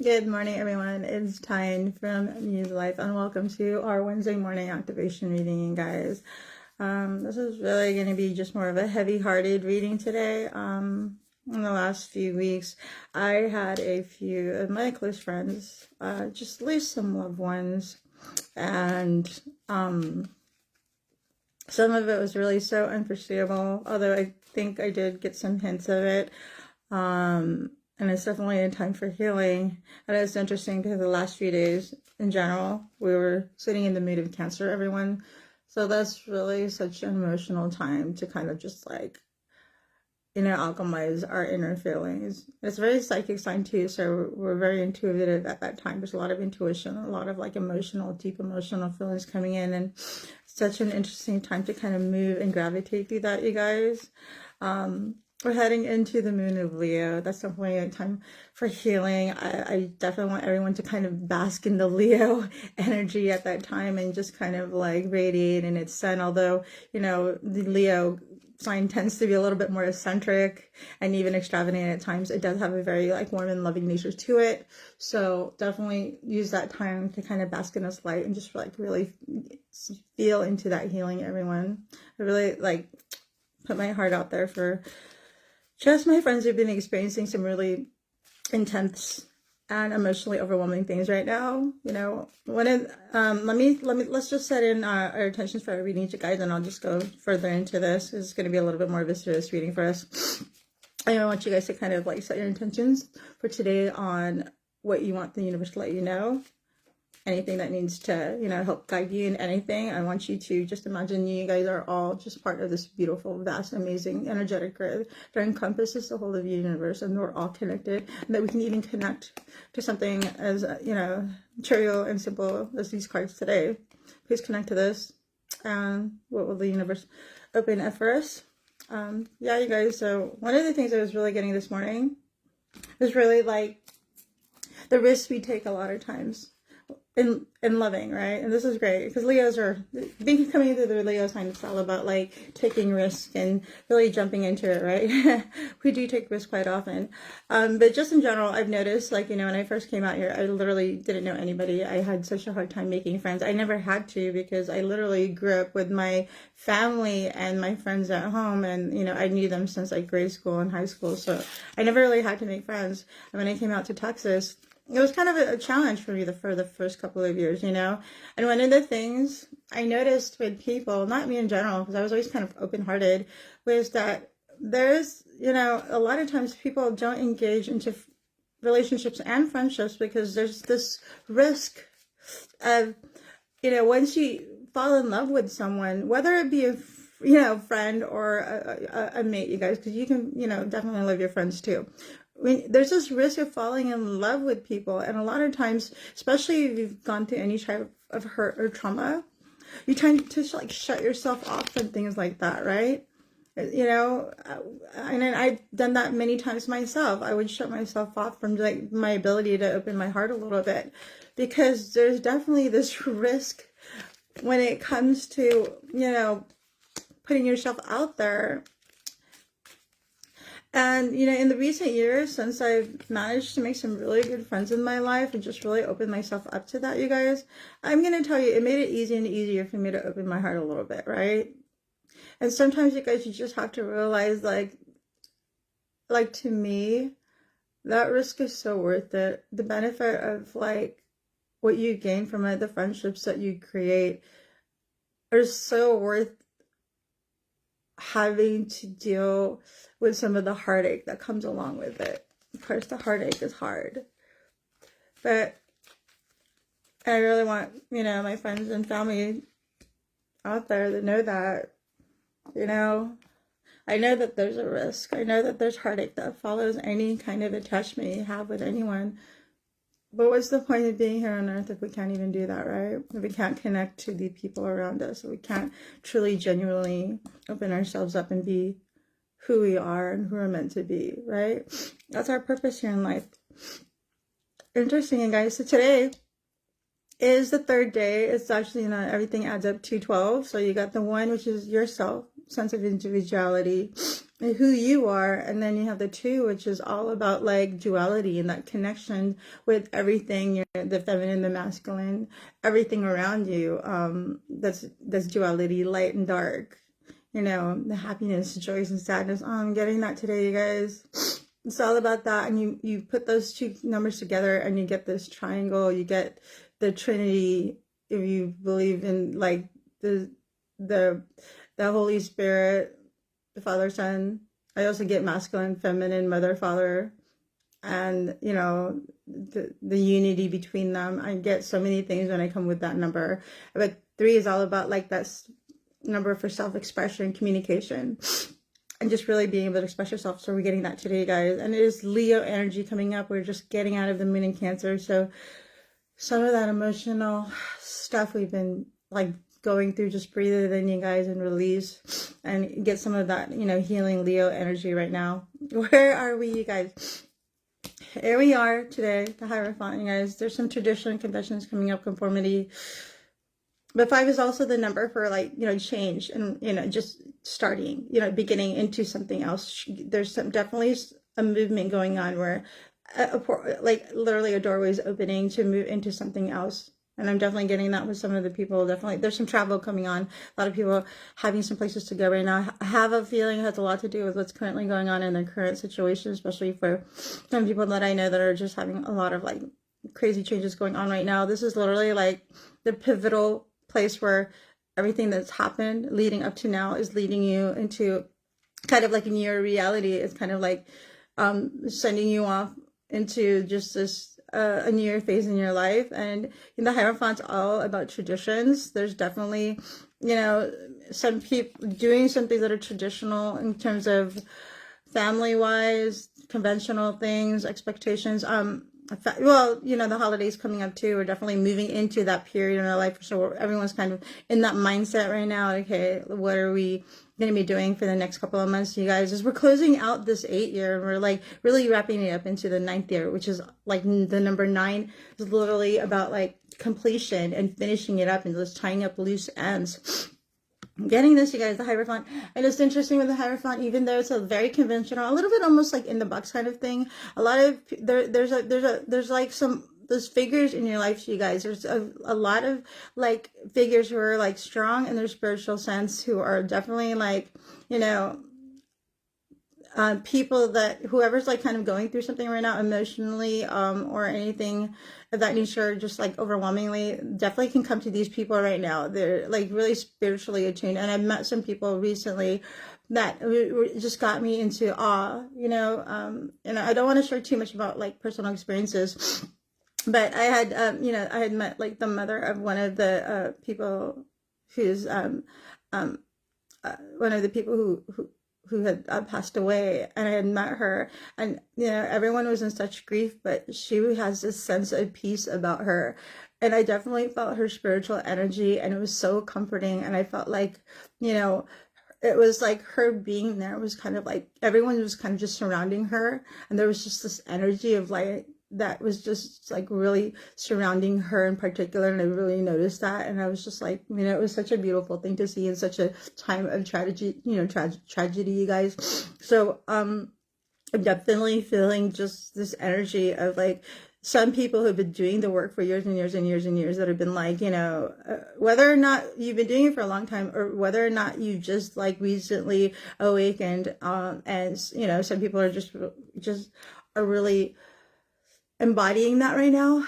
Good morning, everyone. It's Tyne from Muse Life, and welcome to our Wednesday morning activation reading, guys. This is really going to be just more of a heavy-hearted reading today. In the last few weeks, I had a few of my close friends just lose some loved ones, and some of it was really so unforeseeable, although I think I did get some hints of it. And it's definitely a time for healing. And it's interesting because the last few days in general, we were sitting in the mood of Cancer, everyone. So that's really such an emotional time to kind of just like, alchemize our inner feelings. It's a very psychic sign too, so we're very intuitive at that time. There's a lot of intuition, a lot of like deep emotional feelings coming in, and such an interesting time to kind of move and gravitate through that, you guys. We're heading into the moon of Leo. That's definitely a time for healing. I definitely want everyone to kind of bask in the Leo energy at that time and just kind of like radiate in its sun. Although, the Leo sign tends to be a little bit more eccentric and even extravagant at times, it does have a very like warm and loving nature to it. So definitely use that time to kind of bask in this light and just like really feel into that healing, everyone. I really like put my heart out there for just my friends who've been experiencing some really intense and emotionally overwhelming things right now. Let's just set in our intentions for our reading, you guys, and I'll just go further into this. It's going to be a little bit more of a serious reading for us. I want you guys to kind of like set your intentions for today on what you want the universe to let you know. Anything that needs to, help guide you in anything. I want you to just imagine you guys are all just part of this beautiful, vast, amazing, energetic grid that encompasses the whole of the universe, and we're all connected, and that we can even connect to something as, trivial and simple as these cards today. Please connect to this. And what will the universe open up for us? You guys, so one of the things I was really getting this morning is really like the risks we take a lot of times in loving, right? And this is great because Leos are coming into the Leo sign. It's all about like taking risk and really jumping into it, right? We do take risks quite often, but just in general, I've noticed, like, when I first came out here, I literally didn't know anybody. I had such a hard time making friends. I never had to, because I literally grew up with my family and my friends at home, and I knew them since like grade school and high school, so I never really had to make friends. And when I came out to Texas, it was kind of a challenge for me for the first couple of years, And one of the things I noticed with people, not me in general, because I was always kind of open-hearted, was that there's, a lot of times people don't engage into relationships and friendships because there's this risk of, once you fall in love with someone, whether it be a friend or a mate, you guys, because you can, definitely love your friends too. There's this risk of falling in love with people, and a lot of times, especially if you've gone through any type of hurt or trauma, you tend to like shut yourself off from things like that, right? And I've done that many times myself. I would shut myself off from like my ability to open my heart a little bit, because there's definitely this risk when it comes to, putting yourself out there. And, in the recent years, since I've managed to make some really good friends in my life and just really open myself up to that, you guys, I'm going to tell you, it made it easier and easier for me to open my heart a little bit, right? And sometimes, you guys, you just have to realize, like to me, that risk is so worth it. The benefit of, like, what you gain from it, the friendships that you create, are so worth having to deal with some of the heartache that comes along with it. Of course, the heartache is hard, but I really want, my friends and family out there to know that, I know that there's a risk. I know that there's heartache that follows any kind of attachment you have with anyone. But what's the point of being here on earth if we can't even do that, right? If we can't connect to the people around us, if we can't truly, genuinely open ourselves up and be who we are and who we're meant to be, right? That's our purpose here in life. Interesting, guys. So today is the third day. It's actually, everything adds up to 12. So you got the 1, which is yourself, sense of individuality. who you are, and then you have the 2, which is all about like duality and that connection with everything, the feminine, the masculine, everything around you. That's duality, light and dark, the happiness, joys and sadness. I'm getting that today, you guys. It's all about that. And you put those 2 numbers together and you get this triangle. You get the Trinity, if you believe in like the Holy Spirit, the Father, Son. I also get masculine, feminine, mother, father, and the unity between them. I get so many things when I come with that number. But 3 is all about like that number for self-expression, communication, and just really being able to express yourself. So we're getting that today, guys. And it is Leo energy coming up. We're just getting out of the moon in Cancer. So some of that emotional stuff we've been like going through, just breathe it in, you guys, and release and get some of that, healing Leo energy right now. Where are we, you guys? Here we are today, the Hierophant, you guys. There's some tradition, conventions coming up, conformity. But 5 is also the number for like, change and, just starting, beginning into something else. There's definitely a movement going on where like literally a doorway is opening to move into something else. And I'm definitely getting that with some of the people. Definitely, there's some travel coming on. A lot of people having some places to go right now. I have a feeling it has a lot to do with what's currently going on in their current situation, especially for some people that I know that are just having a lot of like crazy changes going on right now. This is literally like the pivotal place where everything that's happened leading up to now is leading you into kind of like in your reality. It's kind of like sending you off into just this a new phase in your life. And in the Hierophant's all about traditions. There's definitely, some people doing some things that are traditional in terms of family wise, conventional things, expectations. Well, the holidays coming up too. We're definitely moving into that period in our life. So everyone's kind of in that mindset right now. Okay, what are we going to be doing for the next couple of months, you guys? As we're closing out this 8 year, and we're like really wrapping it up into the 9th year, which is like the number 9 is literally about like completion and finishing it up and just tying up loose ends. I'm getting this, you guys, the Hierophant. And it's interesting with the Hierophant, even though it's a very conventional, a little bit almost like in the box kind of thing. A lot of there's like some those figures in your life, you guys. There's a lot of like figures who are like strong in their spiritual sense, who are definitely like, people that whoever's like kind of going through something right now emotionally, or anything of that nature, just like overwhelmingly, definitely can come to these people right now. They're like really spiritually attuned. And I've met some people recently that just got me into awe, and I don't want to share too much about like personal experiences, but I had, I had met like the mother of one of the people who's one of the people who had passed away, and I had met her, and everyone was in such grief, but she has this sense of peace about her, and I definitely felt her spiritual energy, and it was so comforting. And I felt like it was like her being there was kind of like everyone was kind of just surrounding her, and there was just this energy of light that was just like really surrounding her in particular. And I really noticed that. And I was just like, it was such a beautiful thing to see in such a time of tragedy, tragedy, you guys. So, I'm definitely feeling just this energy of like some people who have been doing the work for years and years and years and years, that have been like, whether or not you've been doing it for a long time, or whether or not you just like recently awakened, and some people are just are really embodying that right now,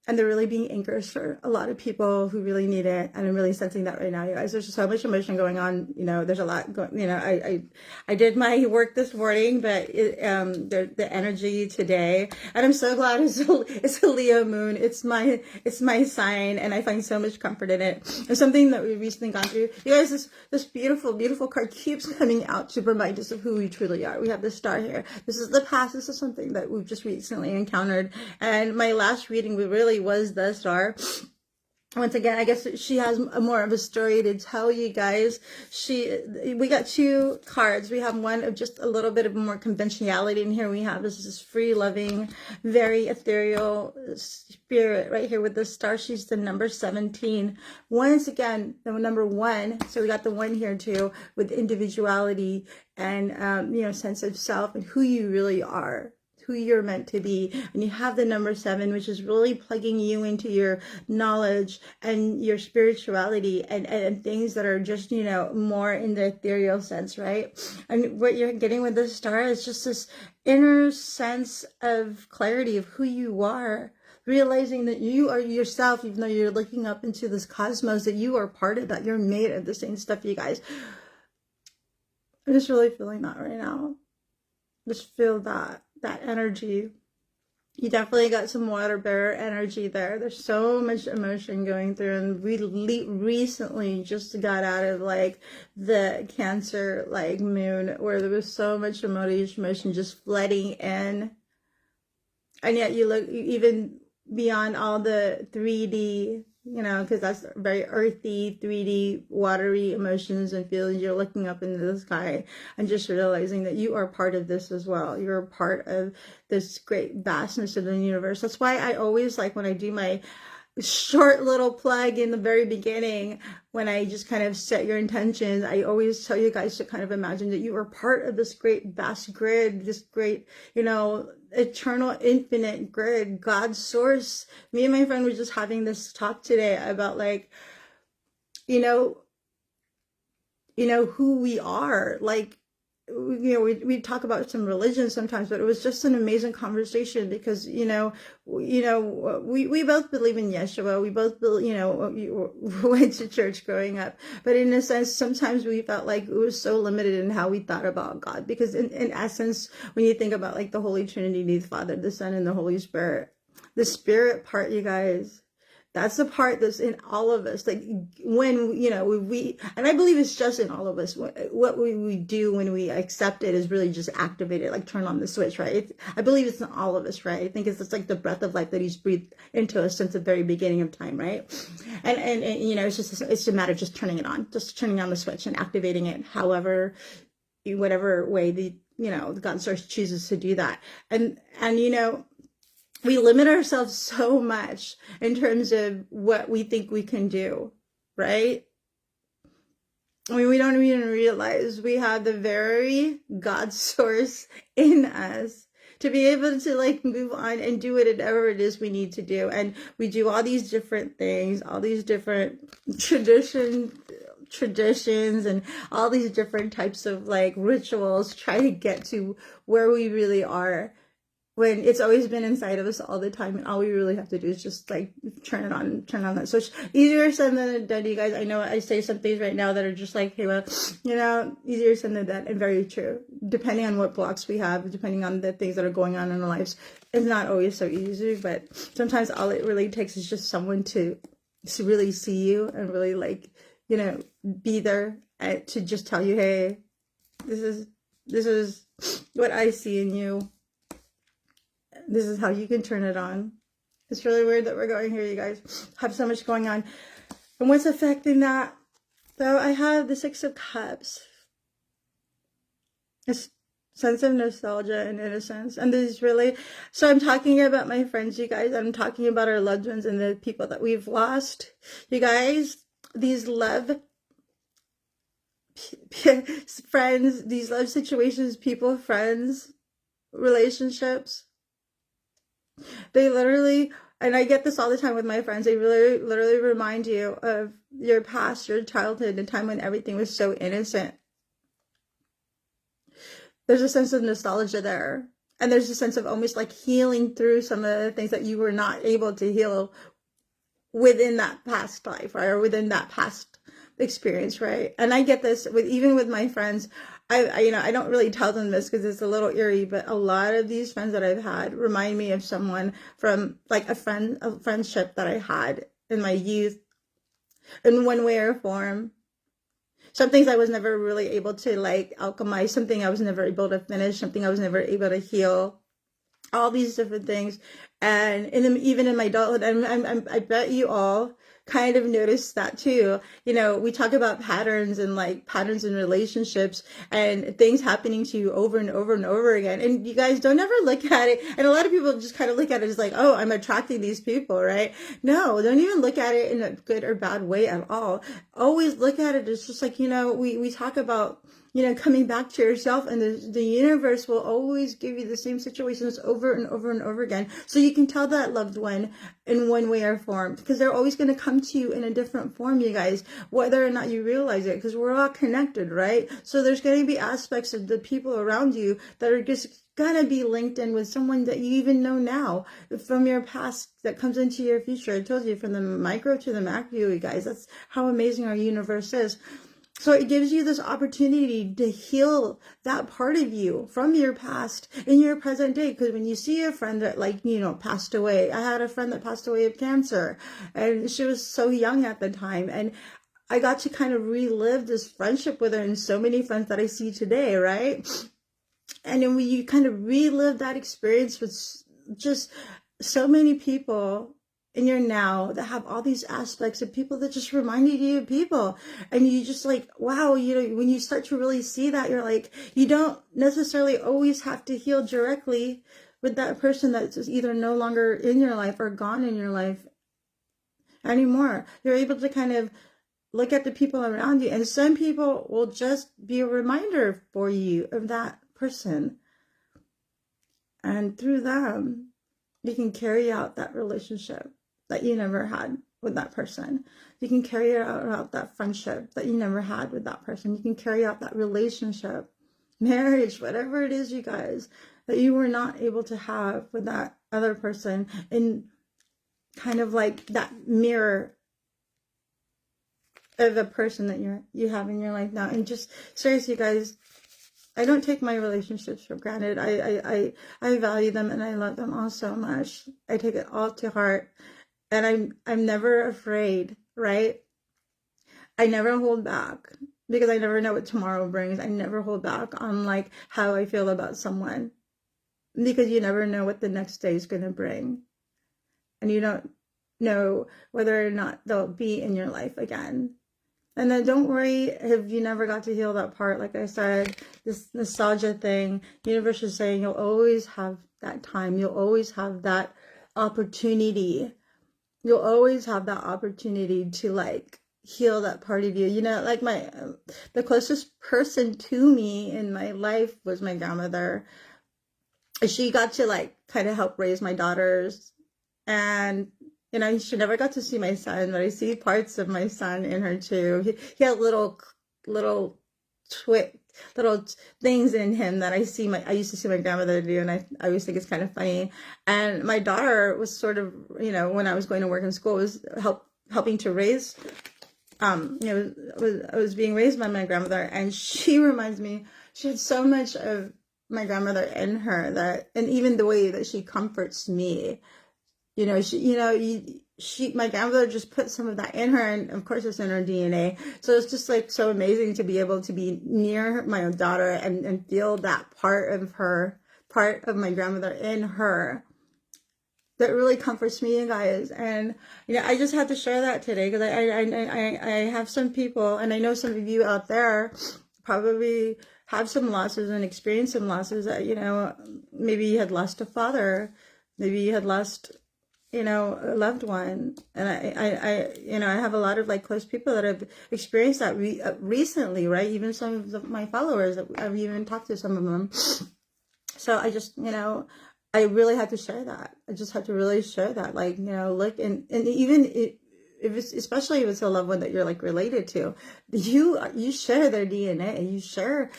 and they're really being anchors for a lot of people who really need it. And I'm really sensing that right now, you guys. There's just so much emotion going on. There's a lot going, I did my work this morning, but the energy today, and I'm so glad it's a Leo moon. It's my sign, and I find so much comfort in it. And something that we've recently gone through, you guys, this beautiful, beautiful card keeps coming out to remind us of who we truly are. We have this star here. This is the past. This is something that we've just recently encountered. And my last reading, we really was the star. once again, I guess she has more of a story to tell you guys. We got two cards. We have one of just a little bit of more conventionality, and here we have this free loving, very ethereal spirit right here with the star. She's the number 17. Once again, the number 1. So we got the 1 here too, with individuality and sense of self and who you really are, who you're meant to be. And you have the number 7, which is really plugging you into your knowledge and your spirituality and things that are just, more in the ethereal sense, right? And what you're getting with the star is just this inner sense of clarity of who you are, realizing that you are yourself, even though you're looking up into this cosmos, that you are part of that. You're made of the same stuff, you guys. I'm just really feeling that right now. Just feel that energy. You definitely got some water bearer energy there. There's so much emotion going through, and we recently just got out of like the Cancer like moon, where there was so much emotion just flooding in, and yet you look even beyond all the 3D, because that's very earthy, 3D, watery emotions and feelings. You're looking up into the sky and just realizing that you are part of this as well. You're a part of this great vastness of the universe. That's why I always like when I do my short little plug in the very beginning, when I just kind of set your intentions, I always tell you guys to kind of imagine that you are part of this great vast grid, this great, eternal infinite grid, God's source. Me and my friend were just having this talk today about like, who we are. Like, we talk about some religion sometimes, but it was just an amazing conversation because, we both believe in Yeshua. We both, went to church growing up, but in a sense, sometimes we felt like it was so limited in how we thought about God, because in essence, when you think about like the Holy Trinity, the Father, the Son, and the Holy Spirit, the spirit part, you guys, that's the part that's in all of us. Like when, we, and I believe it's just in all of us. What we do when we accept it is really just activate it, like turn on the switch, right? I believe it's in all of us, right? I think it's like the breath of life that He's breathed into us since the very beginning of time, right? And it's a matter of just turning it on, just turning on the switch and activating it, however, whatever way the God source chooses to do that. And we limit ourselves so much in terms of what we think we can do, right? I mean, we don't even realize we have the very God source in us to be able to like move on and do whatever it is we need to do. And we do all these different things, all these different traditions and all these different types of like rituals, try to get to where we really are, when it's always been inside of us all the time, and all we really have to do is just like turn on that switch. Easier said than done, you guys. I know I say some things right now that are just like, hey, well, easier said than done, and very true. Depending on what blocks we have, depending on the things that are going on in our lives, it's not always so easy, but sometimes all it really takes is just someone to really see you and really like, be there to just tell you, hey, this is what I see in you. This is how you can turn it on. It's really weird that we're going here, you guys. Have so much going on. And what's affecting that? So I have the 6 of Cups. A sense of nostalgia and innocence. And this is really... So I'm talking about my friends, you guys. I'm talking about our loved ones and the people that we've lost. You guys, these love... friends, these love situations, people, friends, relationships... They literally, and I get this all the time with my friends, they really literally remind you of your past, your childhood, the time when everything was so innocent. There's a sense of nostalgia there. And there's a sense of almost like healing through some of the things that you were not able to heal within that past life, right? Or within that past experience, right? And I get this even with my friends. I don't really tell them this because it's a little eerie, but a lot of these friends that I've had remind me of someone from like a friendship that I had in my youth in one way or form. Some things I was never really able to like alchemize, something I was never able to finish, something I was never able to heal, all these different things. And even in my adulthood, I bet you all kind of noticed that too. You know, we talk about patterns and like patterns in relationships and things happening to you over and over and over again. And you guys don't ever look at it. And a lot of people just kind of look at it as like, oh, I'm attracting these people, right? No, don't even look at it in a good or bad way at all. Always look at it as just like, you know, we talk about, you know, coming back to yourself, and the universe will always give you the same situations over and over and over again. So you can tell that loved one in one way or form, because they're always going to come to you in a different form, you guys, whether or not you realize it, because we're all connected, right? So there's going to be aspects of the people around you that are just gonna be linked in with someone that you even know now from your past that comes into your future. I told you, from the micro to the macro, you guys. That's how amazing our universe is. So it gives you this opportunity to heal that part of you from your past in your present day. Because when you see a friend that, like, you know, passed away, I had a friend that passed away of cancer, and she was so young at the time, and I got to kind of relive this friendship with her, and so many friends that I see today, right? And then when you kind of relive that experience with just so many people in your now that have all these aspects of people that just reminded you of people, and you just like, wow, you know, when you start to really see that, you're like, you don't necessarily always have to heal directly with that person that's either no longer in your life or gone in your life anymore. You're able to kind of look at the people around you, and some people will just be a reminder for you of that person, and through them you can carry out that relationship that you never had with that person. You can carry out that friendship that you never had with that person. You can carry out that relationship, marriage, whatever it is, you guys, that you were not able to have with that other person, in kind of like that mirror of the person that you have in your life now. And just seriously, guys, I don't take my relationships for granted. I value them, and I love them all so much. I take it all to heart, and I'm never afraid, right? I never hold back, because I never know what tomorrow brings. I never hold back on like how I feel about someone, because you never know what the next day is going to bring, and you don't know whether or not they'll be in your life again. And then don't worry if you never got to heal that part. Like I said, this nostalgia thing, universe is saying you'll always have that time. You'll always have that opportunity. You'll always have that opportunity to like heal that part of you. You know, like the closest person to me in my life was my grandmother. She got to like kind of help raise my daughters, and you know, she never got to see my son, but I see parts of my son in her too. He had little things in him that I used to see my grandmother do, and I always think it's kind of funny. And my daughter was sort of, you know, when I was going to work in school, was helping to raise, you know, I was being raised by my grandmother, and she reminds me, she had so much of my grandmother in her, that, and even the way that she comforts me. You know, my grandmother just put some of that in her, and of course it's in her DNA. So it's just like so amazing to be able to be near my own daughter and feel that part of my grandmother in her. That really comforts me, you guys. And you know, I just had to share that today, because I have some people, and I know some of you out there probably have some losses and experience some losses. That, you know, maybe you had lost a father, maybe you had lost, you know, a loved one. And I you know, I have a lot of like close people that have experienced that recently, right? Even some of my followers, I've even talked to some of them. So I just, you know, I really had to share that. I just had to really share that, like, you know, look, and even if it's, especially if it's a loved one that you're like related to, you share their DNA, you share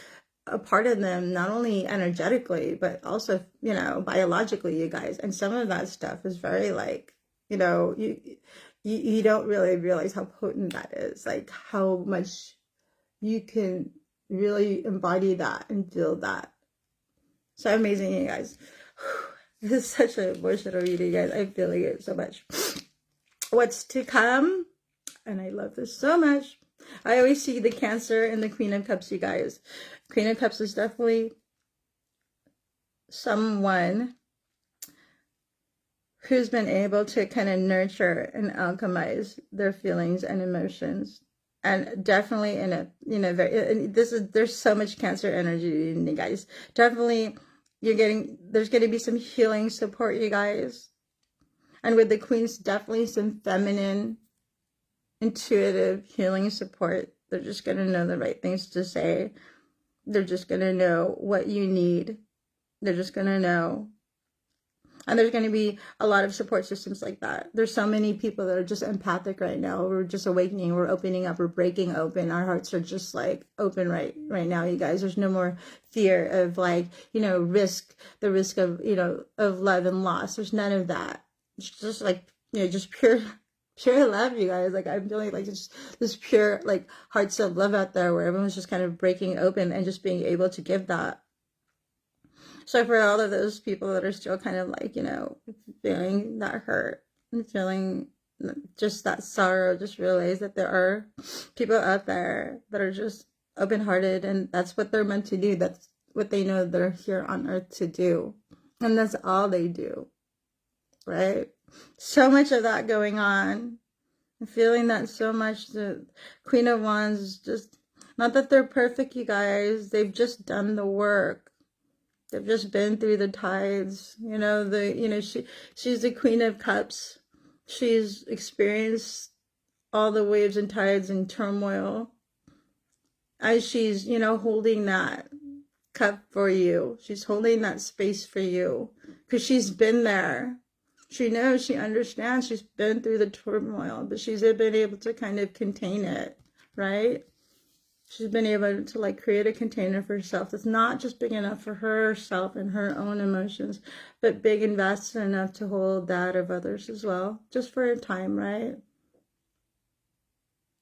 a part of them, not only energetically, but also, you know, biologically, you guys. And some of that stuff is very like, you know, you don't really realize how potent that is, like how much you can really embody that and feel that. So amazing, you guys. This is such a emotional reading, guys. I'm feeling it so much. What's to come? And I love this so much. I always see the Cancer and the Queen of Cups, you guys. Queen of Cups is definitely someone who's been able to kind of nurture and alchemize their feelings and emotions. And definitely in a, there's so much Cancer energy in you guys. Definitely there's going to be some healing support, you guys. And with the Queens, definitely some feminine, intuitive healing support. They're just going to know the right things to say. They're just going to know what you need. They're just going to know. And there's going to be a lot of support systems like that. There's so many people that are just empathic right now. We're just awakening. We're opening up. We're breaking open. Our hearts are just like open right now, you guys. There's no more fear of like, the risk of, of love and loss. There's none of that. It's just like, just pure love, you guys. Like, I'm feeling like just this pure, like, hearts of love out there where everyone's just kind of breaking open and just being able to give that. So for all of those people that are still kind of like, feeling that hurt and feeling just that sorrow, just realize that there are people out there that are just open-hearted, and that's what they're meant to do. That's what they know they're here on earth to do. And that's all they do, right? So much of that going on. I'm feeling that so much. The Queen of Wands is just, not that they're perfect, you guys. They've just done the work. They've just been through the tides. She's the Queen of Cups. She's experienced all the waves and tides and turmoil. As she's, holding that cup for you. She's holding that space for you. Because she's been there. She knows, she understands, she's been through the turmoil. But she's been able to kind of contain it, right? She's been able to like create a container for herself that's not just big enough for herself and her own emotions, but big and vast enough to hold that of others as well. Just for a time, right?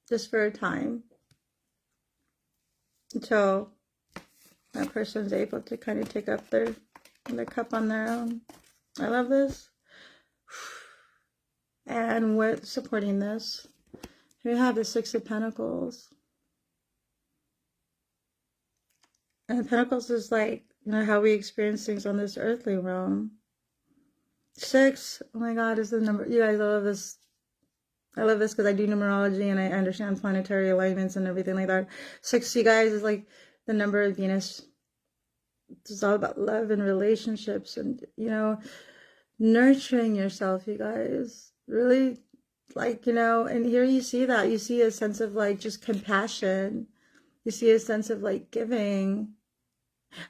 Just for a time. Until that person's able to kind of take up their cup on their own. I love this. And we're supporting this. We have the Six of Pentacles. And Pentacles is like, how we experience things on this earthly realm. 6, oh my God, is the number. You guys, I love this. I love this because I do numerology and I understand planetary alignments and everything like that. 6, you guys, is like the number of Venus. It's all about love and relationships and, nurturing yourself, you guys. Really, like, and here you see that. You see a sense of like just compassion. You see a sense of like giving.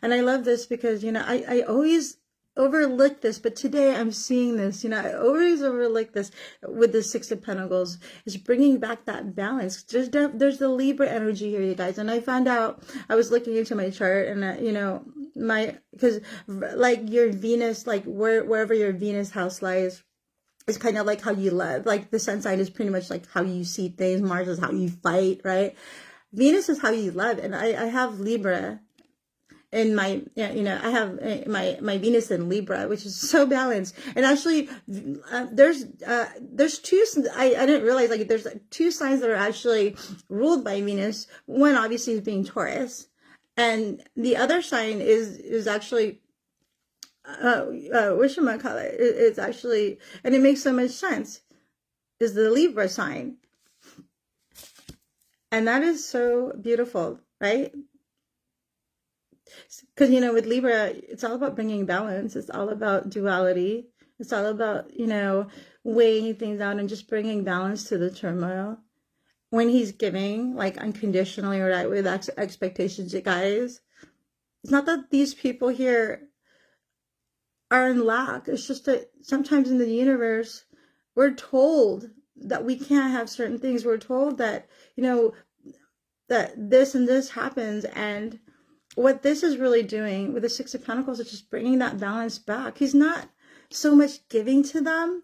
And I love this because, I always overlook this, but today I'm seeing this, I always overlook this with the Six of Pentacles, is bringing back that balance. There's the Libra energy here, you guys. And I found out, I was looking into my chart and, because like your Venus, like wherever your Venus house lies, is kind of like how you live. Like the sun sign is pretty much like how you see things. Mars is how you fight, right? Venus is how you love. And I have Libra in my, I have my Venus in Libra, which is so balanced. And actually, there's two, I didn't realize, like, there's 2 signs that are actually ruled by Venus. One obviously is being Taurus. And the other sign is actually, whatchamacallit, it's actually, and it makes so much sense, is the Libra sign. And that is so beautiful, right? Because, with Libra, it's all about bringing balance. It's all about duality. It's all about, weighing things out and just bringing balance to the turmoil. When he's giving, like, unconditionally, right, with expectations, you guys, it's not that these people here are in lack. It's just that sometimes in the universe, we're told that we can't have certain things. We're told that, that this and this happens. And what this is really doing with the Six of Pentacles is just bringing that balance back. He's not so much giving to them,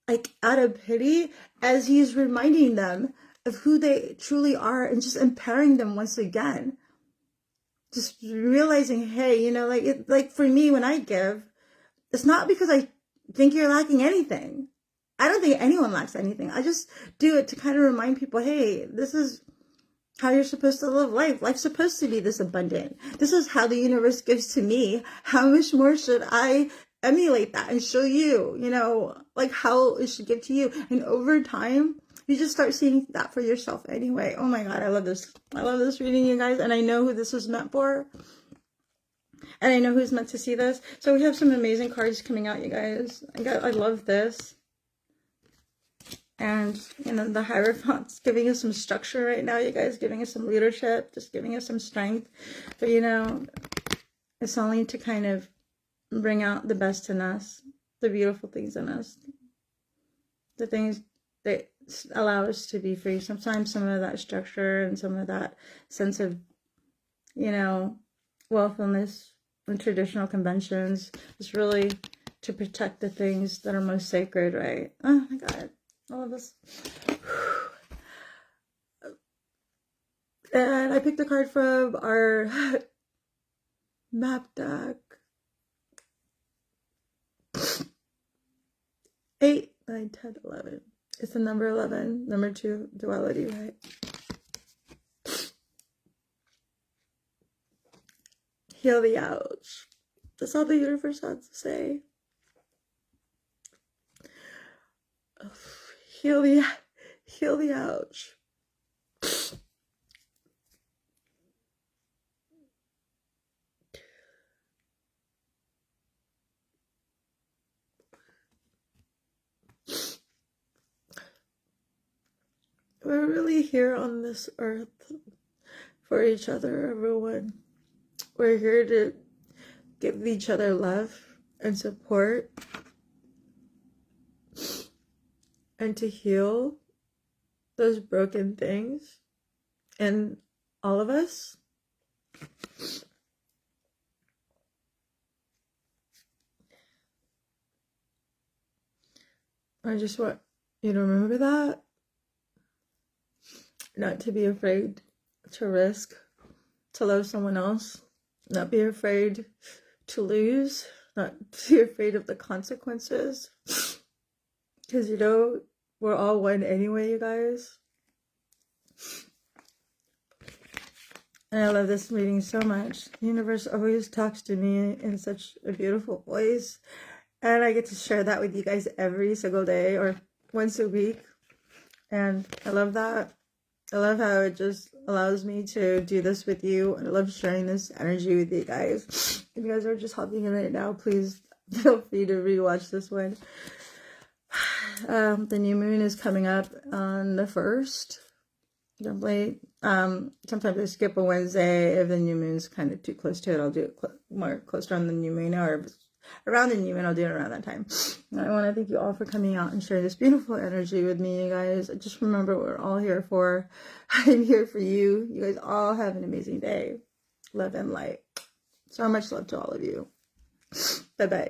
like, out of pity, as he's reminding them of who they truly are and just empowering them once again. Just realizing, hey, like for me, when I give, it's not because I think you're lacking anything. I don't think anyone lacks anything. I just do it to kind of remind people, hey, this is how you're supposed to live life. Life's supposed to be this abundant. This is how the universe gives to me. How much more should I emulate that and show you, you know, like how it should get to you. And over time, you just start seeing that for yourself anyway. Oh my God, I love this. I love this reading, you guys. And I know who this was meant for. And I know who's meant to see this. So we have some amazing cards coming out, you guys. I love this. And, you know, the Hierophant's giving us some structure right now, you guys. Giving us some leadership. Just giving us some strength. But, you know, it's only to kind of bring out the best in us. The beautiful things in us. The things that allow us to be free. Sometimes some of that structure and some of that sense of, you know, willfulness and traditional conventions is really to protect the things that are most sacred, right? Oh my God. I love this. And I picked a card from our map deck. 8, 9, 10, 11. It's the number 11. Number 2, duality, right? Heal the ouch. That's all the universe has to say. Heal the ouch. We're really here on this earth for each other, everyone. We're here to give each other love and support and to heal those broken things in all of us. I just want you to remember that. Not to be afraid to risk, to love someone else. Not be afraid to lose. Not be afraid of the consequences. Because, you know, we're all one anyway, you guys. And I love this reading so much. The universe always talks to me in such a beautiful voice. And I get to share that with you guys every single day or once a week. And I love that. I love how it just allows me to do this with you. I love sharing this energy with you guys. If you guys are just hopping in right now, please feel free to rewatch this one. The new moon is coming up on the 1st. Don't wait. Sometimes I skip a Wednesday. If the new moon's kind of too close to it, I'll do it more closer on the new moon, or around the new moon, I'll do it around that time. And I want to thank you all for coming out and sharing this beautiful energy with me, you guys. Just remember what we're all here for. I'm here for you. You guys all have an amazing day. Love and light. So much love to all of you. Bye-bye.